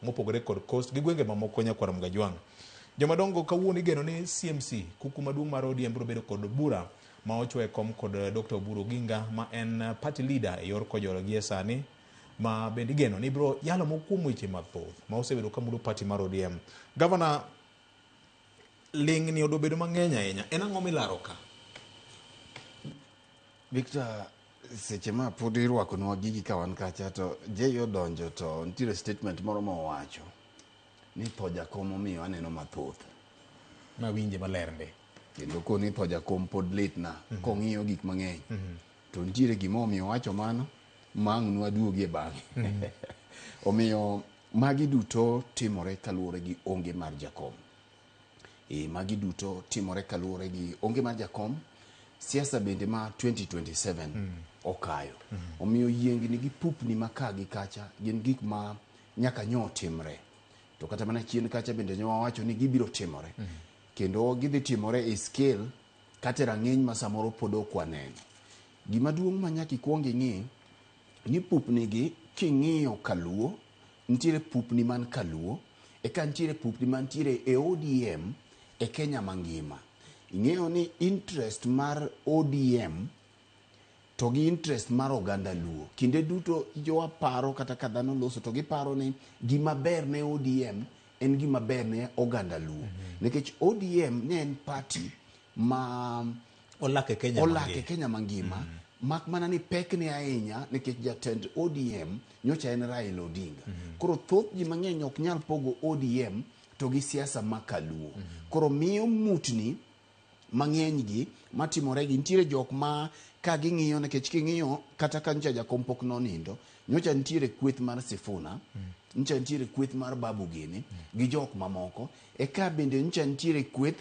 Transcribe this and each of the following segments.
mopogore kod Coast gi gwenge mamoko nyakwar Mgajwang'. Jomadongo kawuono igeno ni CMC kuku maduong' mar ODM biro bedo kod bura ma ochwe kom kod Dr. Oburu Oginga ma en party leader e yor kojolo gie sani, ma bende igeno ni biro yalo mokuom weche mathoth ma osebedo ka mulo party mar ODM. Gavana, ling ni odo bedo mang'eny ahinya, en ang'o milaro ka? Victor, seche ma pod irwakonwa gigi ka wan kacha to jeyo donjo to nitiere statement moro mowacho ni tho jakom omiyo aneno mathoth. Ma winje maler ndi. Kendo koni tho jakom pod litna kong'iyo gik mang'eny. To nitiere gima omiyo wacho mano mang' nwaduogie bang'e. Omiyo magi duto timore kaluwore gi onge mar jakom. Magi duto timore kaluwore gi onge mar jakom. Siasa bende ma 2027 okayo. Omiyo yiengni gi pupni ma ka gi kacha gin gik ma nyaka nyo timre. To kata mana chien kacha bende nyo wacho ni gibiro timore. Kendo gidhi timore e scale kata rang'eny ma samoro pod ok waneno. Gima duong' ma nyaka ikuong ing'i ni pupni gi king'iyo kaluo, nitiere pupni man kaluo, eka nitiere pupni mantiere e ODM e Kenya mangima. Ing'eyo ni interest mar ODM to gi interest mar oganda luo. Kinde duto jowa paro kata ka dhano loso to giparo ni gima ber ne ODM en gima ber ne oganda luo. Nikech ODM ne en party ma olake Kenya mangima. Mak mana ni pek ne ahinya nikech jatend ODM nyocha en Raila Odinga. Koro thoth ji mang'eny ok nyal pogo ODM to gi siasa makaluo. Koro miyo mutni mang'eny gi matimore gi nitiere jok ma ka ging'iyo nikech king'iyo kata ka ncha jakom pok nonindo, nyocha nitiere kweth mar Sifuna, nyocha nitiere kweth mar Babu Gini gi jok mamoko, eka bende nyocha nitiere kweth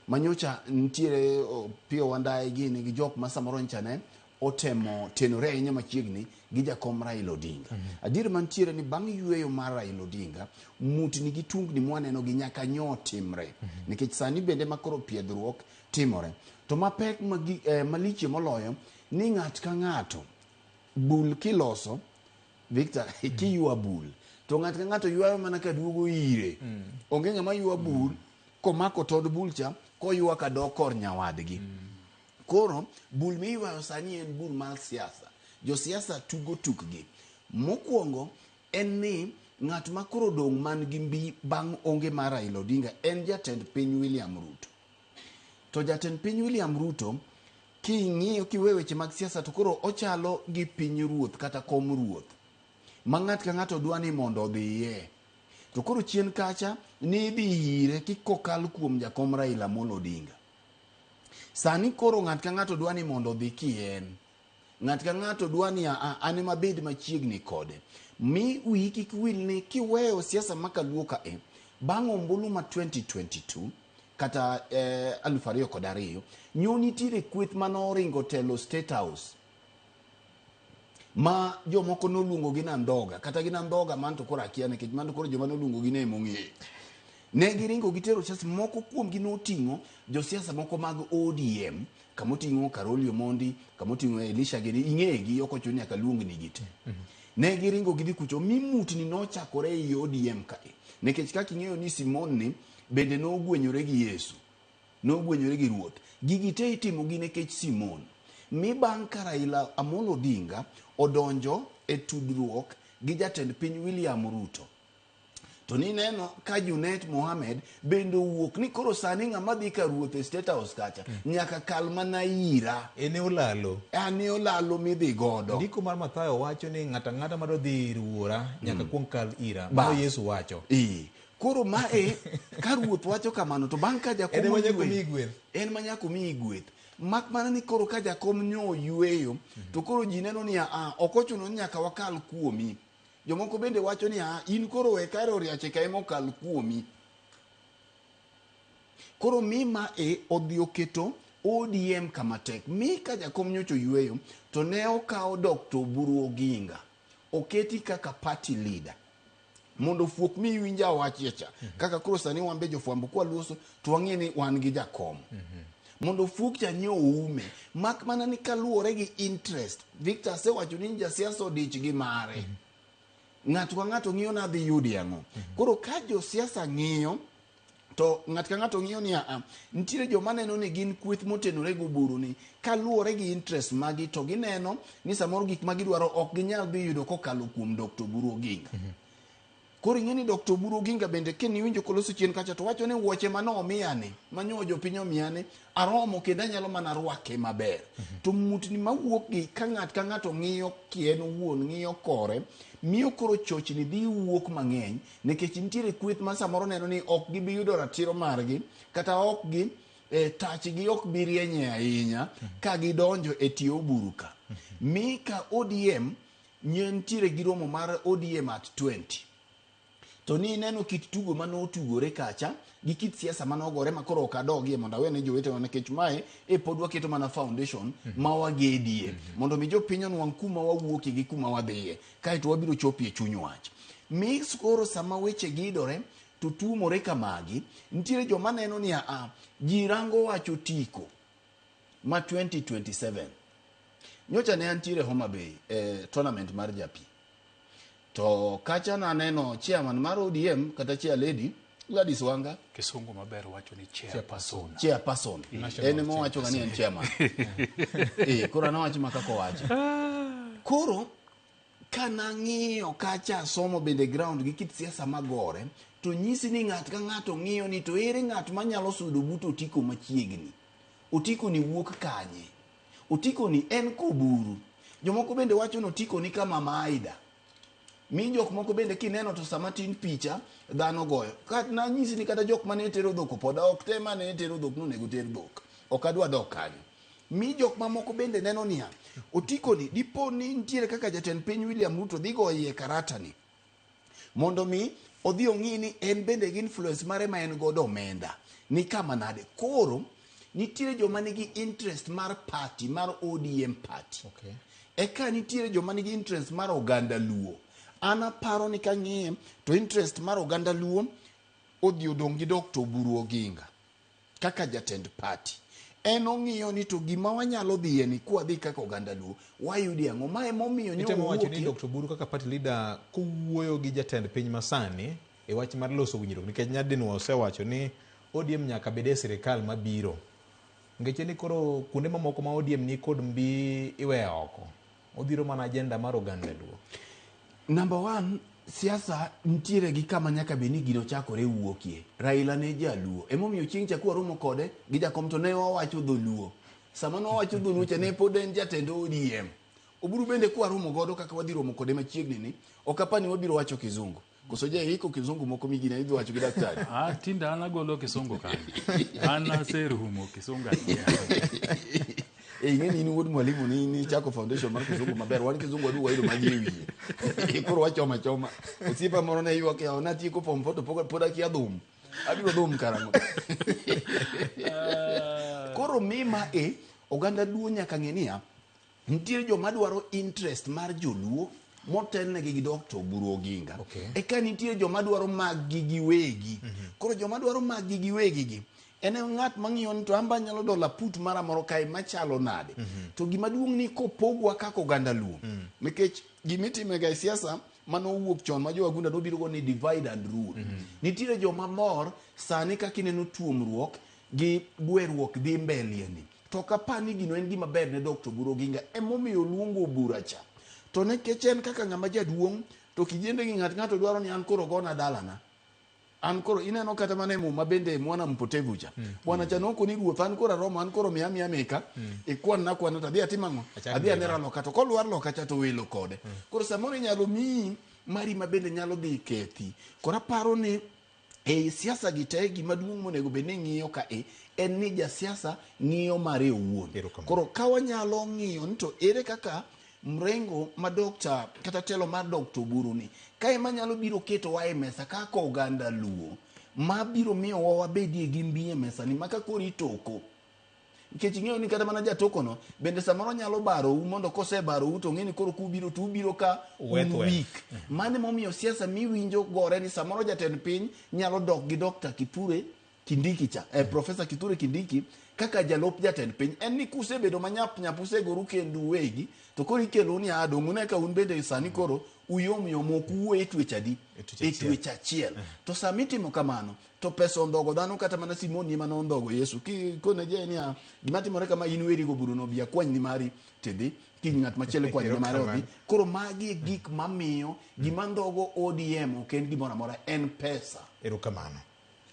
manyocha nitiere Pio Wandayi Gini gi jok ma samoro nyocha ne otemo tenore ahinya machiegni gi jakom Raila Odinga. Adier mantiere ni bang' yweyo mar Raila Odinga, mutni gi tungni mwaneno gi nyaka nyo timre. Nikech sani bende makoro piedhruok timore. To mapek maliche moloyo ni ng'at ka ng'ato bul kiloso, Victor, kiywa bul to ng'at ka ng'ato ywayo mana ka duogo ire. Onge ng'ama ywa bul komako tod bulcha koywa ka dok kor nyawadgi. Koro bul miywayo sani en bul mar siasa. Jo siasa tugo tukgi. Mokwongo en ni ng'at ma koro dong' man gi mbi bang' onge mar Raila Odinga en jatend piny William Ruto. To jatend piny William Ruto king'iyo kiwe weche mag siasa to koro ochalo gi piny ruoth kata kom ruoth ma ng'at ka ng'ato dwa ni mondo odhiye. To koro chien kacha ni idhi ire kikokal kuom jakom Raila Amolo Odinga. Sani koro ng'at ka ng'ato dwa ni mondo odhi kien. Ng'at ka ng'ato dwa ni an ema bed machiegni kode. Mi wiki kwil ni kiweyo siasa makaluo ka bang' ombulu ma 2022 kata 2002 nyoni tire kweth manoringo telo State House ma jomoko noluongo gi Nandhoga kata gi Nandhoga man to koro akia nikech man to koro joma noluongo gi ne mong'eyo. Ne giringo gitero siasa moko kuom gi noting'o jo siasa moko mag ODM, kamoting'o Karoli Omondi, kamoting'o Elisha Geni, ing'egi ok ochuno nyaka luongni gite. Ne giringo gidhi kucho mimutni nochakore ei ODM kae. Nikech kaka ing'eyo ni Simon ni bende nogwenyore gi Yesu, nogwenyore gi Ruoth. Gigi te itimo gi nikech Simon. Mi bang' ka Raila Amolo Odinga odonjo e tudruok gi jatend piny William Ruto. To ni neno ka Junet Mohamed bende wuok ni koro sani ng'ama dhi ka ruoth e State House kacha nyaka kal mana ira. Ene olalo. Ane olalo midhi godo. Ndiko mar Mathayo wacho ni ng'ata ng'ata madwa dhi ir wuora nyaka kuong kal ira. Mano Yesu wacho. Koro mae ka ruoth wacho kamano to bang' ka jakom en manyako mi gweth. Mak mana ni koro ka jakom nyo yweyo to koro ji neno ni ok ochuno nyaka wakal kuomi. Jomoko bende wacho ni in koro we karo riache ka emokal kuomi. Koro mi ma odhi oketo ODM kama tek. Mi ka jakom nyocho yweyo to ne okawo Dr. Oburu Oginga oketi kaka party leader mondo fuok mi winja wachecha kaka koro sani wambe jofwambo kwa luoso to wang'e ni wan gi jakom. Mondo fuok cha nyo ume mak mana ni kaluwore gi interest. Victor se wacho ni ja siasa odich gi mare. ng'ato ka ng'ato ng'iyo na dhi yudi ang'o. Koro ka jo siasa ng'iyo to ng'at ka ng'ato ng'iyo ni nitiere joma neno ni gin kweth motenore go buru ni kaluwore gi interest magi to gineno ni samoro gik ma gidwaro ok ginyal dhi yudo kokalo kuom Dr. Oburu Oginga. Koro ing'e ni Dr. Oburu Oginga bende kiniwinjo koloso chien kacha to wacho ni wuoche manomiyane manyo jopiny omiyane aromo kendo anyalo mana rwake maber. To mutni mawuok gi ka ng'ato ng'iyo kien wuon ng'iyo kore miyo koro chochni dhi wuok mang'eny nikech nitiere kweth ma samoro neno ni ok gibi yudo ratiro margi kata ok gi tachgi ok bi rienye ahinya ka gidonjo e tiyo buru ka. Mi ka ODM nitiere gi romo mar ODM at 20. To ni neno kit tugo manotugore kacha gi kit siasa manogore makoro ok adogie mondo awene jowetewa nikech mae pod waketo mana foundation ma wagedie mondo mi jopiny onwang' kuma wawuokie gi kuma wadhiye kaeto wabiro chopie chuny wach. Mix koro sama weche gidore to tuomore kamagi nitiere joma neno ni ji rango wacho tiko ma 2027 nyocha ne antiere Homa Bay tournament mar japi. To kacha na neno chairman mar ODM kata chair lady Gladys Wanga kisungu maber wacho ni chairperson en mo wacho ni en chairman koro na wacho makako wacho. Koro kana ng'iyo kacha somo bende ground gi kit siasa magore to nyisi ni ng'at ka ng'ato ng'iyo ni to ere ng'at manyalo sudo buto otiko machiegni. Otiko ni wuok kanye? Otiko ni en koburu. Jomoko bende wacho ni otiko ni kama Maida. Mi jok moko bende kineno to sama tin picha dhano goyo. Kat na nyisi ni kata jok mane tero dhok poda ok te mane tero dhok nonego ter dhok. Ok adwa dok kanyo. Mi jok mamoko bende neno niya otiko ni dipo ni nitiere kaka jatend piny William Ruto dhi goye karata ni mondo mi odhi ong'i ni en bende gi influence mare ma en godo omenda ni kama nade. Koro nitiere joma nigi interest mar party mar ODM party. Eka nitiere joma nigi interest mar oganda Luo. Ana paro ni kang'iye to interest mar oganda Luo odhi odong' gi Dr. Oburu Oginga kaka jatend party. En ong'iyo ni to gima wanyalo dhiye ni kwa dhi kaka oganda Luo wayudi ang'o ma emomiyo nyowo wacho ni Dr. Oburu kaka party leader kuwuoyo gi jatend piny masani e wach mar loso winjruok nikech nyadinwa osewacho ni ODM nyaka bed e sirikal mabiro. Ngeche ni koro kuonde mamoko ma ODM ni kod mbi iwe oko. Odhiro mana agenda mar oganda Luo. Number one, siasa nitiere gi kama nyaka beni gino chakore wuokie. Raila ne jaluo. Emomiyo chieng' chakwa romo kode gi jakom to ne wawacho dholuo. Sama no wacho dholuo cha ne pod en jatend ODM. Oburu bende kwa romo godo kaka wadhi romo kode machiegni ni ok apani wabiro wacho kizungu. Koso je iko kizungu moko migina idhi wacho gi daktari. Tinda ana golo kizungu kan. Ana serumo kizungu atia. Ing'eni ni wuod mwalimu ni chako foundation mar kizungu maber wan kizungu adu waido magi wiye. Koro wachoma choma. Osiepa moro ne ywak ya ona tiko form photo poda kia dhum. Abiro dhum karang'o. Koro mima oganda Luo nyaka ng'enia nitiere joma dwaro interest mar joluo motelnegi gi Dr. Oburu Oginga. Eka nitiere joma dwaro mag gi giwegi. Koro joma dwaro mag gi giwegi gi en ng'at mang'iyo ni to amba nyalo dola put mara moro kae machalo nade. To gima duong' ni kopogwa kaka oganda Luo nikech gimitime ga siasa manowuok chon ma jowagunda nobiro go ni divide and rule. Nitiere joma mor sani kaka ineno tuomruok gi gweruok dhi mbele ni. To kapani gino en gima ber ne Dr. Oburu Oginga emomiyo luongo bura cha. To nekech en kaka ng'ama jaduong' to kijende gi ng'ato dwaro ni an koro gona dalana. An koro ineno kata mane muma bende mwana mpotevu cha. Bwana chanoko ni ruoth an koro Roma an koro miya meka kwan na kwan to adhi atimango. Adhi anera loka to kolwar loka cha to welo kode. Koro samoro nyalo mi mari ma bende nyalo dhi kethi. Koro paro ni siasa gite gima duong' monego bed ni ng'iyo ka en ni ja siasa ng'iyo mare owuon. Koro ka wanyalo ng'iyo ni to ere kaka mrengo ma dokta kata telo mar Dr. Oburu ni kae manyalo biro keto wa e mesa kaka oganda Luo ma biro miyo wabedie gi mbi e mesa ni maka kori toko. Nikech ing'eyo ni kata mana jatoko no bende samoro nyalo baro mondo kose baro to ng'eni koro kubiro tu biro ka week. Mane momiyo siasa miwinjo gore ni samoro jatend piny nyalo dok gi Dr. Kithure Kindiki cha Professor Kithure Kindiki kaka jalup jatend piny en ni kusebedo manyap nyap usegoru kendu wegi to koro ikelo ni adong ne ka un bende sani koro uyom yom ok uwe e twech adi e twech achiel to sami timo kamano to pesa ondhogo dhano kata mana Simoni ema nondhogo Yesu kone je ni gima timore kama in weri go buru no bia kwany ni mari tidhi kiny ng'at machielo kwany ni mari odhi koro magi e gik mamiyo gima ndhogo ODM ok en gimoro amora en pesa. Erokamano.